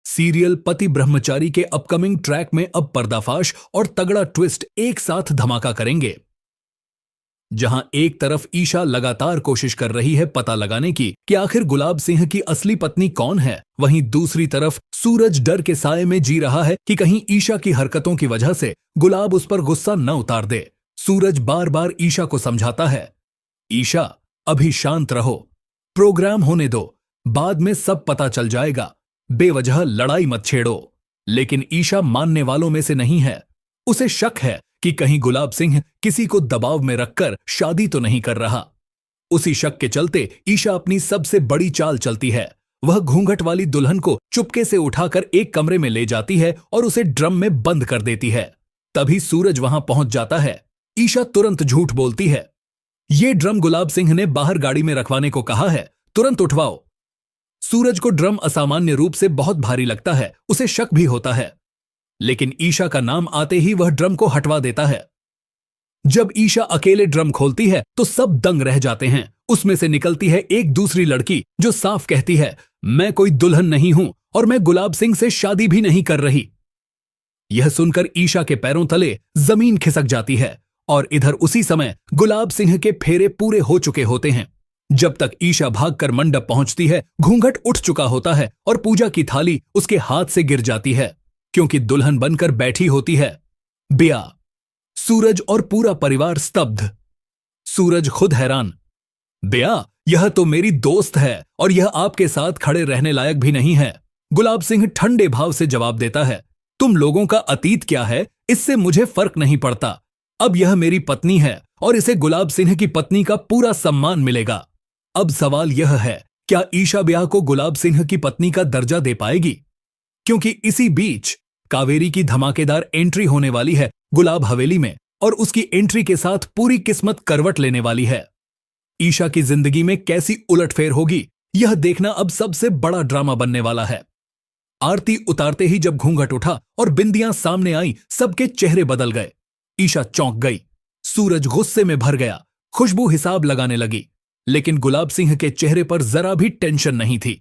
Serial पति ब्रह्मचारी के upcoming track में अब पर्दाफाश और तगड़ा ट्विस्ट एक साथ धमाका करेंगे। जहां एक तरफ ईशा लगातार कोशिश कर रही है पता लगाने की कि आखिर गुलाब सिंह की असली पत्नी कौन है, वहीं दूसरी तरफ सूरज डर के साए में जी रहा है कि कहीं ईशा की हरकतों की वजह से गुलाब उस पर गुस्सा न उतार दे। सूरज बार बार ईशा को समझाता है, ईशा अभी शांत रहो, प्रोग्राम होने दो, बाद में सब पता चल जाएगा, बेवजह लड़ाई मत छेड़ो। लेकिन ईशा मानने वालों में से नहीं है। उसे शक है कि कहीं गुलाब सिंह किसी को दबाव में रखकर शादी तो नहीं कर रहा। उसी शक के चलते ईशा अपनी सबसे बड़ी चाल चलती है। वह घूंघट वाली दुल्हन को चुपके से उठाकर एक कमरे में ले जाती है और उसे ड्रम में बंद कर देती है। तभी सूरज वहां पहुंच जाता है। ईशा तुरंत झूठ बोलती है, ये ड्रम गुलाब सिंह ने बाहर गाड़ी में रखवाने को कहा है, तुरंत उठवाओ। सूरज को ड्रम असामान्य रूप से बहुत भारी लगता है, उसे शक भी होता है, लेकिन ईशा का नाम आते ही वह ड्रम को हटवा देता है। जब ईशा अकेले ड्रम खोलती है तो सब दंग रह जाते हैं। उसमें से निकलती है एक दूसरी लड़की जो साफ कहती है, मैं कोई दुल्हन नहीं हूं और मैं गुलाब सिंह से शादी भी नहीं कर रही। यह सुनकर ईशा के पैरों तले जमीन खिसक जाती है और इधर उसी समय गुलाब सिंह के फेरे पूरे हो चुके होते हैं। जब तक ईशा भागकर मंडप पहुंचती है, घूंघट उठ चुका होता है और पूजा की थाली उसके हाथ से गिर जाती है, क्योंकि दुल्हन बनकर बैठी होती है बिया। सूरज और पूरा परिवार स्तब्ध। सूरज खुद हैरान, बिया यह तो मेरी दोस्त है और यह आपके साथ खड़े रहने लायक भी नहीं है। गुलाब सिंह ठंडे भाव से जवाब देता है, तुम लोगों का अतीत क्या है इससे मुझे फर्क नहीं पड़ता। अब यह मेरी पत्नी है और इसे गुलाब सिंह की पत्नी का पूरा सम्मान मिलेगा। अब सवाल यह है, क्या ईशा बिया को गुलाब सिंह की पत्नी का दर्जा दे पाएगी? क्योंकि इसी बीच कावेरी की धमाकेदार एंट्री होने वाली है गुलाब हवेली में और उसकी एंट्री के साथ पूरी किस्मत करवट लेने वाली है। ईशा की जिंदगी में कैसी उलटफेर होगी, यह देखना अब सबसे बड़ा ड्रामा बनने वाला है। आरती उतारते ही जब घूंघट उठा और बिंदियां सामने आई, सबके चेहरे बदल गए। ईशा चौंक गई, सूरज गुस्से में भर गया, खुशबू हिसाब लगाने लगी, लेकिन गुलाब सिंह के चेहरे पर जरा भी टेंशन नहीं थी।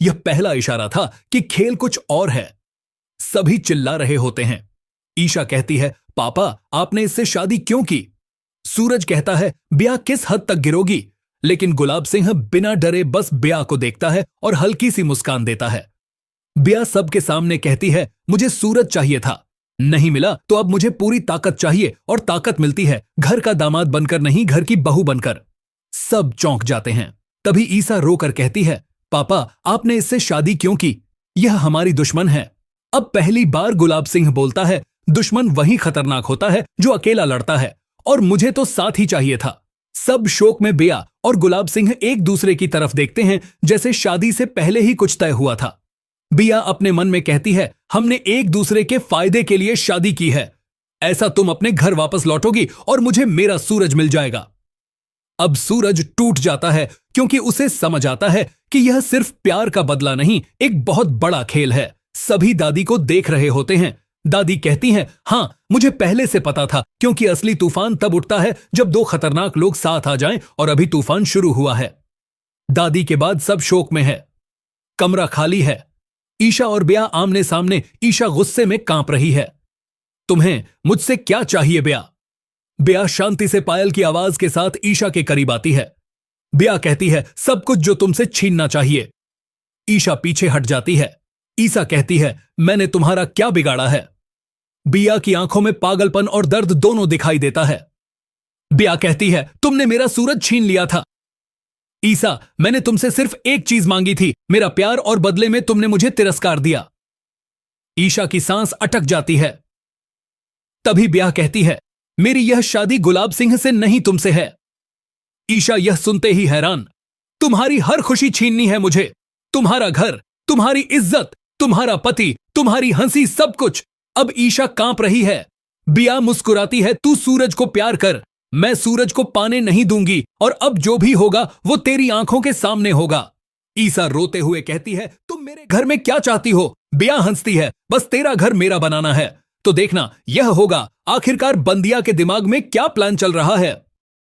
यह पहला इशारा था कि खेल कुछ और है। सभी चिल्ला रहे होते हैं। ईशा कहती है, पापा आपने इससे शादी क्यों की? सूरज कहता है, बिया किस हद तक गिरोगी? लेकिन गुलाब सिंह बिना डरे बस बिया को देखता है और हल्की सी मुस्कान देता है। बिया सबके सामने कहती है, मुझे सूरज चाहिए था, नहीं मिला तो अब मुझे पूरी ताकत चाहिए और ताकत मिलती है घर का दामाद बनकर नहीं, घर की बहू बनकर। सब चौंक जाते हैं। तभी ईशा रोकर कहती है, पापा आपने इससे शादी क्यों की? यह हमारी दुश्मन है। अब पहली बार गुलाब सिंह बोलता है, दुश्मन वही खतरनाक होता है जो अकेला लड़ता है और मुझे तो साथ ही चाहिए था। सब शोक में बिया और गुलाब सिंह एक दूसरे की तरफ देखते हैं जैसे शादी से पहले ही कुछ तय हुआ था। बिया अपने मन में कहती है, हमने एक दूसरे के फायदे के लिए शादी की है। ऐसा तुम अपने घर वापस लौटोगी और मुझे मेरा सूरज मिल जाएगा। अब सूरज टूट जाता है क्योंकि उसे समझ आता है कि यह सिर्फ प्यार का बदला नहीं, एक बहुत बड़ा खेल है। सभी दादी को देख रहे होते हैं। दादी कहती हैं, हां मुझे पहले से पता था, क्योंकि असली तूफान तब उठता है जब दो खतरनाक लोग साथ आ जाएं और अभी तूफान शुरू हुआ है। दादी के बाद सब शोक में है। कमरा खाली है। ईशा और बिया आमने सामने। ईशा गुस्से में कांप रही है। तुम्हें मुझसे क्या चाहिए बिया? बिया शांति से पायल की आवाज के साथ ईशा के करीब आती है। बिया कहती है, सब कुछ जो तुमसे छीनना चाहिए। ईशा पीछे हट जाती है। ईशा कहती है, मैंने तुम्हारा क्या बिगाड़ा है? बिया की आंखों में पागलपन और दर्द दोनों दिखाई देता है। बिया कहती है, तुमने मेरा सूरज छीन लिया था। ईशा, मैंने तुमसे सिर्फ एक चीज मांगी थी, मेरा प्यार, और बदले में तुमने मुझे तिरस्कार दिया। ईशा की सांस अटक जाती है। तभी बिया कहती है, मेरी यह शादी गुलाब सिंह से नहीं तुमसे है। ईशा यह सुनते ही हैरान, तुम्हारी हर खुशी छीननी है मुझे, तुम्हारा घर, तुम्हारी इज्जत, तुम्हारा पति, तुम्हारी हंसी, सब कुछ। अब ईशा कांप रही है। बिया मुस्कुराती है, तू सूरज को प्यार कर, मैं सूरज को पाने नहीं दूंगी और अब जो भी होगा वो तेरी आंखों के सामने होगा। ईशा रोते हुए कहती है, तुम मेरे घर में क्या चाहती हो? बिया हंसती है, बस तेरा घर मेरा बनाना है। तो देखना यह होगा आखिरकार बंदिया के दिमाग में क्या प्लान चल रहा है।